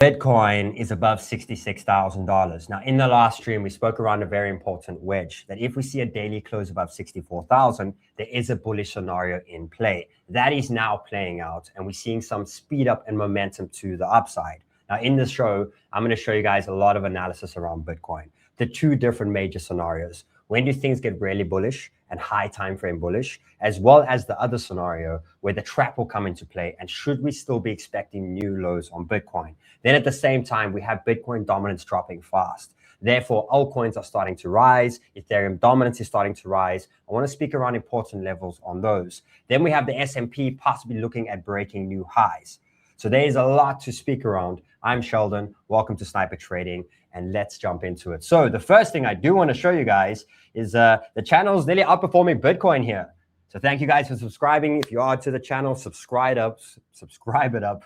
Bitcoin is above $66,000. Now, in the last stream, we spoke around a very important wedge that if we see a daily close above 64,000, there is a bullish scenario in play. That is now playing out, and we're seeing some speed up and momentum to the upside. Now, in this show, I'm going to show you guys a lot of analysis around Bitcoin, the two different major scenarios. When do things get really bullish and high time frame bullish, as well as the other scenario where the trap will come into play, and should we still be expecting new lows on Bitcoin? Then at the same time, we have Bitcoin dominance dropping fast. Therefore, altcoins are starting to rise. Ethereum dominance is starting to rise. I want to speak around important levels on those. Then we have the S&P possibly looking at breaking new highs. So there is a lot to speak around. I'm Sheldon. Welcome to Sniper Trading, and let's jump into it. So the first thing I do want to show you guys is the channel is nearly outperforming Bitcoin here. So thank you guys for subscribing. If you are to the channel, subscribe it up.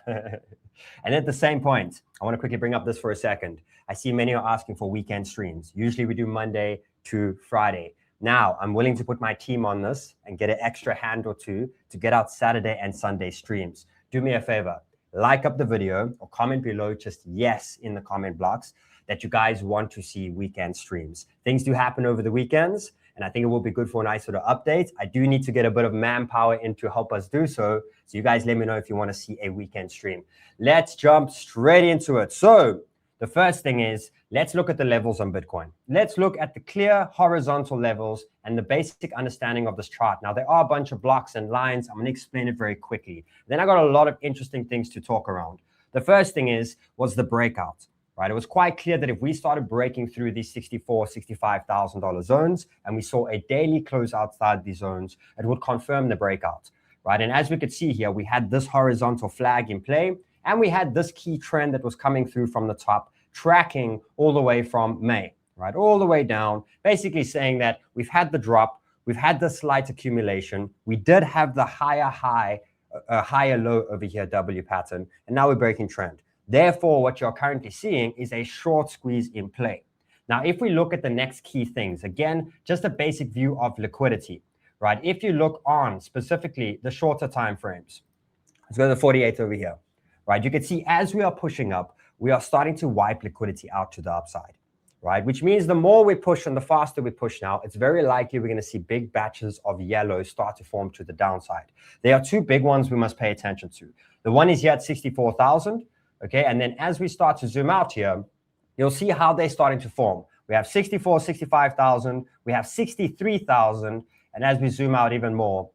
And at the same point, I want to quickly bring up this for a second. I see many are asking for weekend streams. Usually we do Monday to Friday. Now, I'm willing to put my team on this and get an extra hand or two to get out Saturday and Sunday streams. Do me a favor, like up the video or comment below just yes in the comment blocks that you guys want to see weekend streams. Things do happen over the weekends, and I think it will be good for a nice sort of update. I do need to get a bit of manpower in to help us do so. So you guys let me know if you want to see a weekend stream. Let's jump straight into it. So the first thing is, let's look at the levels on Bitcoin. Let's look at the clear horizontal levels and the basic understanding of this chart. Now, there are a bunch of blocks and lines. I'm going to explain it very quickly. Then I got a lot of interesting things to talk around. The first thing was the breakout. Right, it was quite clear that if we started breaking through these $64,000, $65,000 zones and we saw a daily close outside these zones, it would confirm the breakout. Right, and as we could see here, we had this horizontal flag in play, and we had this key trend that was coming through from the top, tracking all the way from May, right, all the way down, basically saying that we've had the drop, we've had the slight accumulation, we did have the higher high, higher low over here, W pattern, and now we're breaking trend. Therefore, what you're currently seeing is a short squeeze in play. Now, if we look at the next key things, again, just a basic view of liquidity, right? If you look on specifically the shorter time frames, let's go to the 48 over here, right? You can see as we are pushing up, we are starting to wipe liquidity out to the upside, right? Which means the more we push and the faster we push now, it's very likely we're going to see big batches of yellow start to form to the downside. There are two big ones we must pay attention to. The one is here at 64,000. Okay, and then as we start to zoom out here, you'll see how they're starting to form. We have 64, 65,000, we have 63,000, and as we zoom out even more,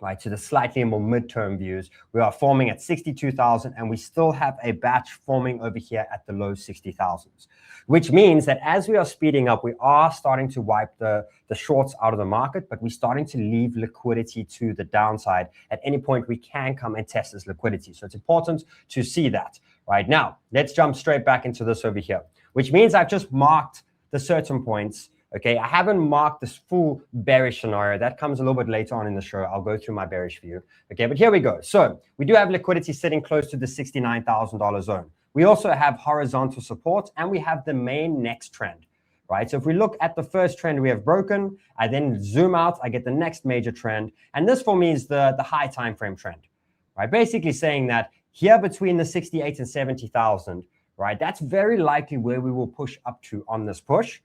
right, to the slightly more midterm views, we are forming at 62,000, and we still have a batch forming over here at the low 60,000s, which means that as we are speeding up, we are starting to wipe the shorts out of the market, but we're starting to leave liquidity to the downside. At any point, we can come and test this liquidity. So it's important to see that. Right now, let's jump straight back into this over here, which means I've just marked the certain points. Okay, I haven't marked this full bearish scenario. That comes a little bit later on in the show. I'll go through my bearish view. Okay, but here we go. So we do have liquidity sitting close to the $69,000 zone. We also have horizontal support, and we have the main next trend. Right, so if we look at the first trend we have broken, I then zoom out, I get the next major trend. And this for me is the high time frame trend. Right, basically saying that here between the 68 and 70,000, right, that's very likely where we will push up to on this push,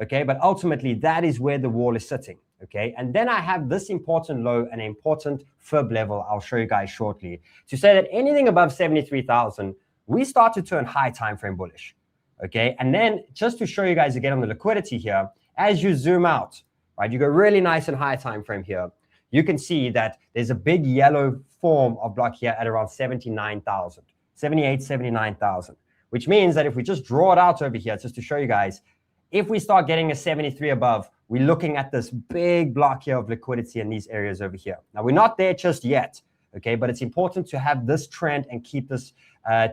okay? But ultimately, that is where the wall is sitting, okay? And then I have this important low and important fib level I'll show you guys shortly to say that anything above 73,000, we start to turn high time frame bullish, okay? And then just to show you guys again on the liquidity here, as you zoom out, right, you go really nice and high time frame here, you can see that there's a big yellow form of block here at around 79,000, 78, 79,000, which means that if we just draw it out over here, just to show you guys, if we start getting a 73 above, we're looking at this big block here of liquidity in these areas over here. Now, we're not there just yet, okay, but it's important to have this trend and keep this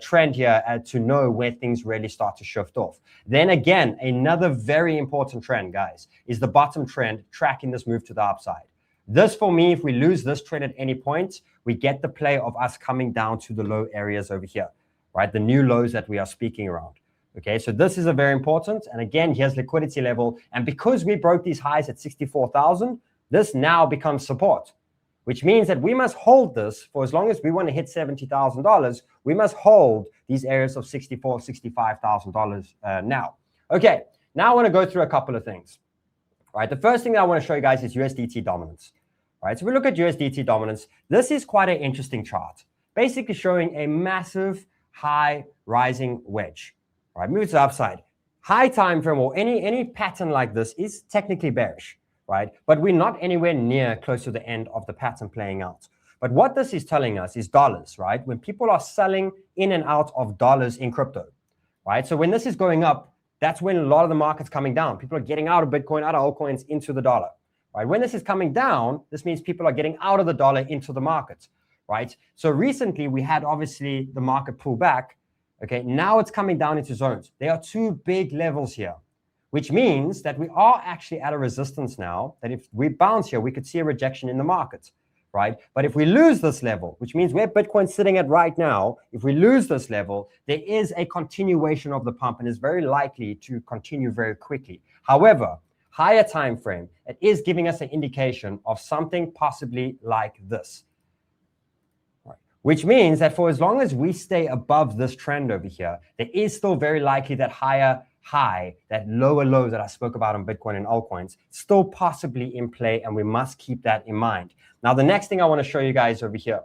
trend here to know where things really start to shift off. Then again, another very important trend, guys, is the bottom trend tracking this move to the upside. This, for me, if we lose this trend at any point, we get the play of us coming down to the low areas over here, right? The new lows that we are speaking around. Okay, so this is a very important. And again, here's liquidity level. And because we broke these highs at 64,000, this now becomes support. which means that we must hold this for as long as we want to hit $70,000. We must hold these areas of $64,000, $65,000 now. Okay, now I want to go through a couple of things. Right, the first thing that I want to show you guys is USDT dominance. Right, so we look at USDT dominance. This is quite an interesting chart, basically showing a massive high rising wedge. Right, move to the upside. High time frame or any pattern like this is technically bearish, right? But we're not anywhere near close to the end of the pattern playing out. But what this is telling us is dollars, right? When people are selling in and out of dollars in crypto, right? So when this is going up, that's when a lot of the market's coming down. People are getting out of Bitcoin, out of altcoins, into the dollar, right? When this is coming down, this means people are getting out of the dollar into the market, right? So recently we had obviously the market pull back. Okay, now it's coming down into zones. There are two big levels here, which means that we are actually at a resistance now, that if we bounce here, we could see a rejection in the market, right? But if we lose this level, which means where Bitcoin's sitting at right now, if we lose this level, there is a continuation of the pump and is very likely to continue very quickly. However, higher time frame, it is giving us an indication of something possibly like this, right? Which means that for as long as we stay above this trend over here, there is still very likely that higher high, that lower low that I spoke about on Bitcoin and altcoins, still possibly in play, and we must keep that in mind. Now, the next thing I want to show you guys over here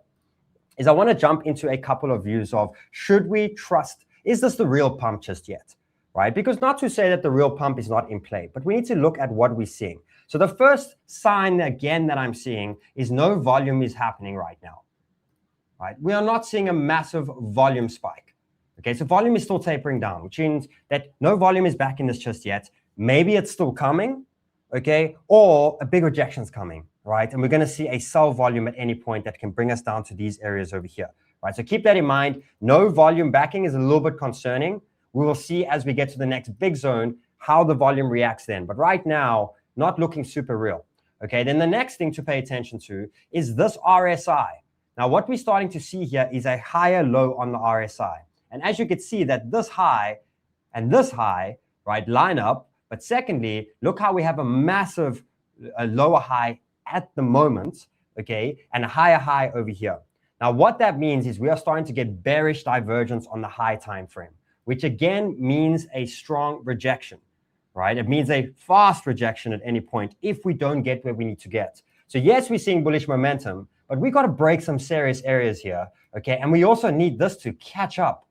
is I want to jump into a couple of views of, should we trust, is this the real pump just yet, right? Because not to say that the real pump is not in play, but we need to look at what we're seeing. So the first sign, again, that I'm seeing is no volume is happening right now, right? We are not seeing a massive volume spike. Okay, so volume is still tapering down, which means that no volume is back in this just yet. Maybe it's still coming, okay, or a big rejection is coming, right? And we're going to see a sell volume at any point that can bring us down to these areas over here, right? So keep that in mind. No volume backing is a little bit concerning. We will see as we get to the next big zone how the volume reacts then. But right now, not looking super real, okay? Then the next thing to pay attention to is this RSI. Now, what we're starting to see here is a higher low on the RSI. And as you can see that this high and this high, right, line up. But secondly, look how we have a massive lower high at the moment, okay, and a higher high over here. Now, what that means is we are starting to get bearish divergence on the high time frame, which again means a strong rejection, right? It means a fast rejection at any point if we don't get where we need to get. So yes, we're seeing bullish momentum, but we got to break some serious areas here, okay? And we also need this to catch up.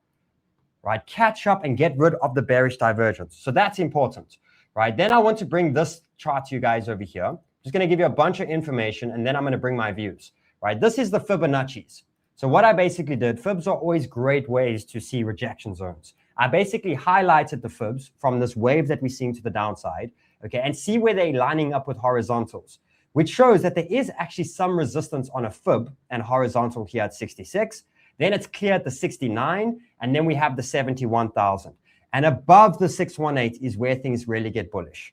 Right, catch up and get rid of the bearish divergence. So that's important, right? Then I want to bring this chart to you guys over here. I'm just going to give you a bunch of information, and then I'm going to bring my views, right? This is the Fibonacci's. So what I basically did, fibs are always great ways to see rejection zones. I basically highlighted the fibs from this wave that we're seeing to the downside, okay, and see where they're lining up with horizontals, which shows that there is actually some resistance on a fib and horizontal here at 66. Then it's clear at the 69, and then we have the 71,000. And above the 618 is where things really get bullish.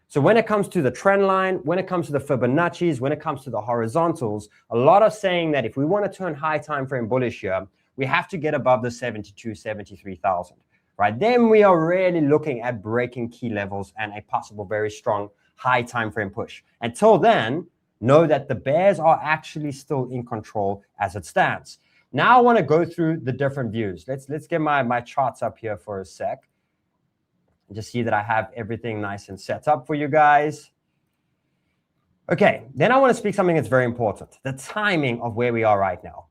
So when it comes to the trend line, when it comes to the Fibonacci's, when it comes to the horizontals, a lot of saying that if we want to turn high time frame bullish here, we have to get above the 72, 73,000, right? Then we are really looking at breaking key levels and a possible very strong high time frame push. Until then, know that the bears are actually still in control as it stands. Now I want to go through the different views. Let's get my charts up here for a sec. Just see that I have everything nice and set up for you guys. Okay, then I want to speak something that's very important, the timing of where we are right now.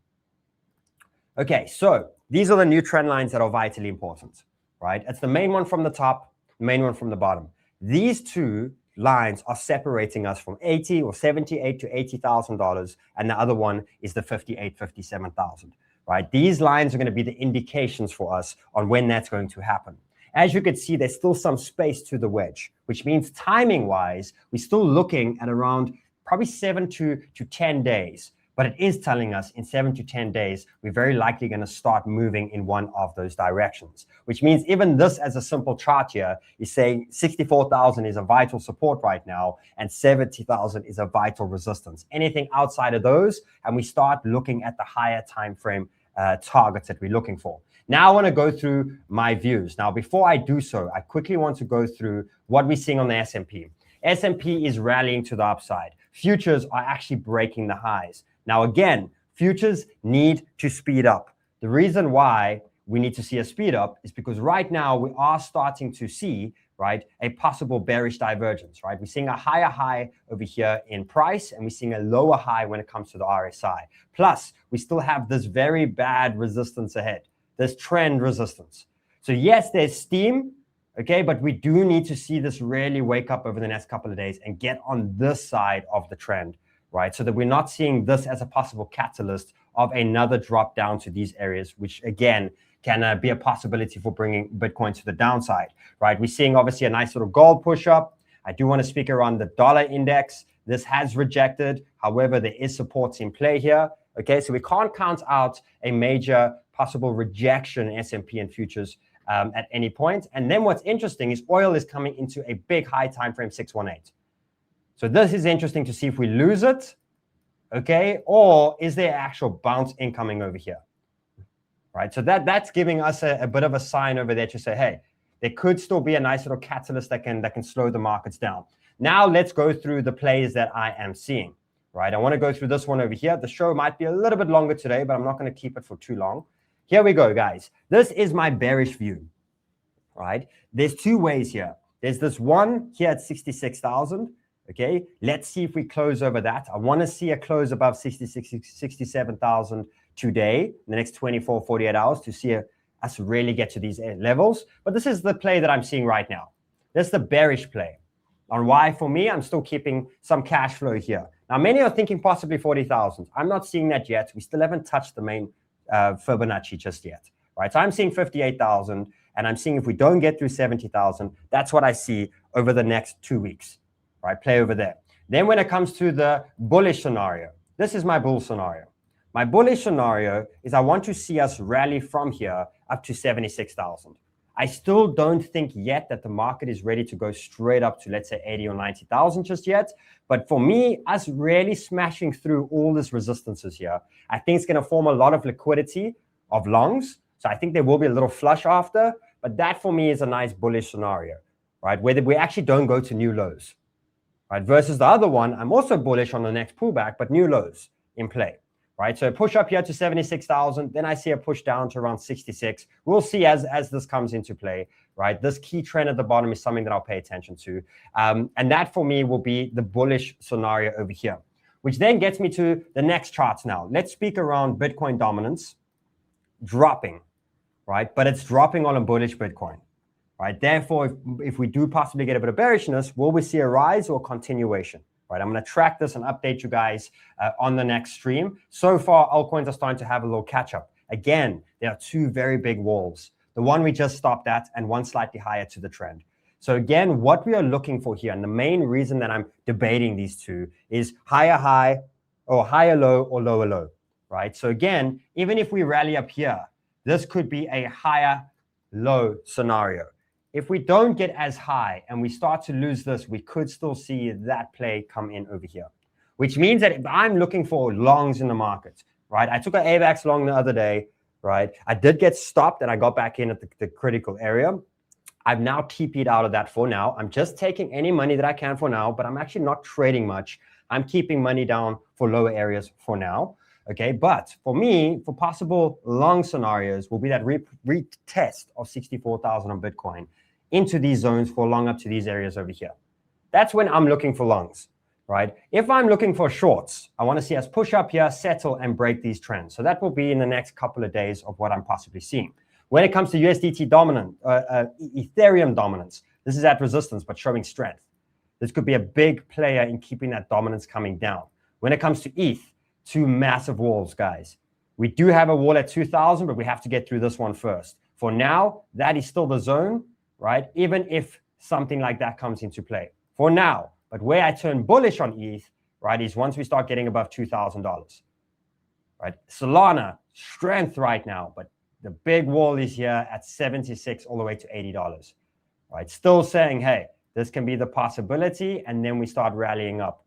Okay, so these are the new trend lines that are vitally important, right? It's the main one from the top, the main one from the bottom. These two lines are separating us from 80 or 78 to $80,000, and the other one is the 58, 57,000, right? These lines are going to be the indications for us on when that's going to happen. As you can see, there's still some space to the wedge, which means timing-wise, we're still looking at around probably 7 to 10 days. But it is telling us in 7 to 10 days, we're very likely going to start moving in one of those directions, which means even this as a simple chart here is saying 64,000 is a vital support right now and 70,000 is a vital resistance. Anything outside of those, and we start looking at the higher time frame targets that we're looking for. Now I want to go through my views. Now, before I do so, I quickly want to go through what we're seeing on the S&P. S&P is rallying to the upside. futures are actually breaking the highs. Now, again, futures need to speed up. The reason why we need to see a speed up is because right now we are starting to see, right, a possible bearish divergence, right? We're seeing a higher high over here in price, and we're seeing a lower high when it comes to the RSI. Plus, we still have this very bad resistance ahead, this trend resistance. So yes, there's steam, okay, but we do need to see this really wake up over the next couple of days and get on this side of the trend, right? So that we're not seeing this as a possible catalyst of another drop down to these areas, which again, can be a possibility for bringing Bitcoin to the downside, right? We're seeing obviously a nice little gold push up. I do want to speak around the dollar index. This has rejected. However, there is support in play here. Okay, so we can't count out a major possible rejection in S&P and futures at any point. And then what's interesting is oil is coming into a big high time frame 618. So this is interesting to see if we lose it, okay, or is there actual bounce incoming over here? Right, so that's giving us a bit of a sign over there to say, hey, there could still be a nice little catalyst that can slow the markets down. Now let's go through the plays that I am seeing. Right, I want to go through this one over here. The show might be a little bit longer today, but I'm not going to keep it for too long. Here we go, guys. This is my bearish view. Right, there's two ways here. There's this one here at 66,000. Okay, let's see if we close over that. I want to see a close above 67,000 today, in the next 24, 48 hours to see us really get to these levels. But this is the play that I'm seeing right now. This is the bearish play. On why, for me, I'm still keeping some cash flow here. Now, many are thinking possibly 40,000. I'm not seeing that yet. We still haven't touched the main Fibonacci just yet. Right, so I'm seeing 58,000, and I'm seeing if we don't get through 70,000, that's what I see over the next 2 weeks. Right, play over there. Then when it comes to the bullish scenario, this is my bull scenario. My bullish scenario is I want to see us rally from here up to 76,000. I still don't think yet that the market is ready to go straight up to, let's say, 80 or 90,000 just yet. But for me, us really smashing through all these resistances here, I think it's going to form a lot of liquidity of longs. So I think there will be a little flush after. But that for me is a nice bullish scenario, right? Where we actually don't go to new lows. Right, versus the other one, I'm also bullish on the next pullback, but new lows in play. Right, so push up here to 76,000, then I see a push down to around 66. We'll see as this comes into play. Right, this key trend at the bottom is something that I'll pay attention to, and that for me will be the bullish scenario over here, which then gets me to the next charts now. Let's speak around Bitcoin dominance dropping, right? But it's dropping on a bullish Bitcoin. Right, therefore, if we do possibly get a bit of bearishness, will we see a rise or continuation? Right, I'm going to track this and update you guys on the next stream. So far, altcoins are starting to have a little catch up. Again, there are two very big walls. The one we just stopped at and one slightly higher to the trend. So again, what we are looking for here, and the main reason that I'm debating these two is higher high or higher low or lower low. Right, so again, even if we rally up here, this could be a higher low scenario. If we don't get as high and we start to lose this, we could still see that play come in over here, which means that if I'm looking for longs in the market, right? I took an AVAX long the other day, right? I did get stopped and I got back in at the critical area. I've now TP'd out of that for now. I'm just taking any money that I can for now, but I'm actually not trading much. I'm keeping money down for lower areas for now. Okay, but for me, for possible long scenarios will be that retest of 64,000 on Bitcoin into these zones for long up to these areas over here. That's when I'm looking for longs, right? If I'm looking for shorts, I want to see us push up here, settle, and break these trends. So that will be in the next couple of days of what I'm possibly seeing. When it comes to USDT dominant, Ethereum dominance, this is at resistance but showing strength. This could be a big player in keeping that dominance coming down. When it comes to ETH, two massive walls, guys. We do have a wall at 2,000, but we have to get through this one first. For now, that is still the zone, right? Even if something like that comes into play. For now, but where I turn bullish on ETH, right, is once we start getting above $2,000, right? Solana, strength right now, but the big wall is here at 76 all the way to $80, right? Still saying, hey, this can be the possibility, and then we start rallying up.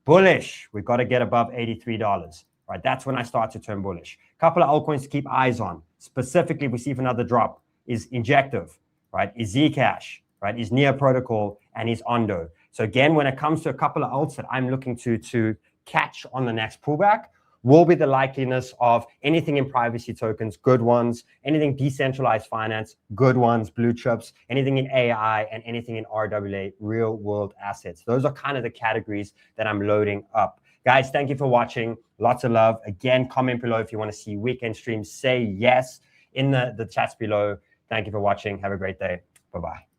Bullish, we've got to get above $83, right? That's when I start to turn bullish. Couple of altcoins to keep eyes on. Specifically, we see if another drop is Injective, right? Is Zcash, right? Is Near Protocol, and is Ondo. So again, when it comes to a couple of alts that I'm looking to catch on the next pullback, will be the likeliness of anything in privacy tokens, good ones, anything decentralized finance, good ones, blue chips, anything in AI, and anything in RWA, real world assets. Those are kind of the categories that I'm loading up. Guys, thank you for watching. Lots of love. Again, comment below if you want to see weekend streams. Say yes in the chats below. Thank you for watching. Have a great day. Bye-bye.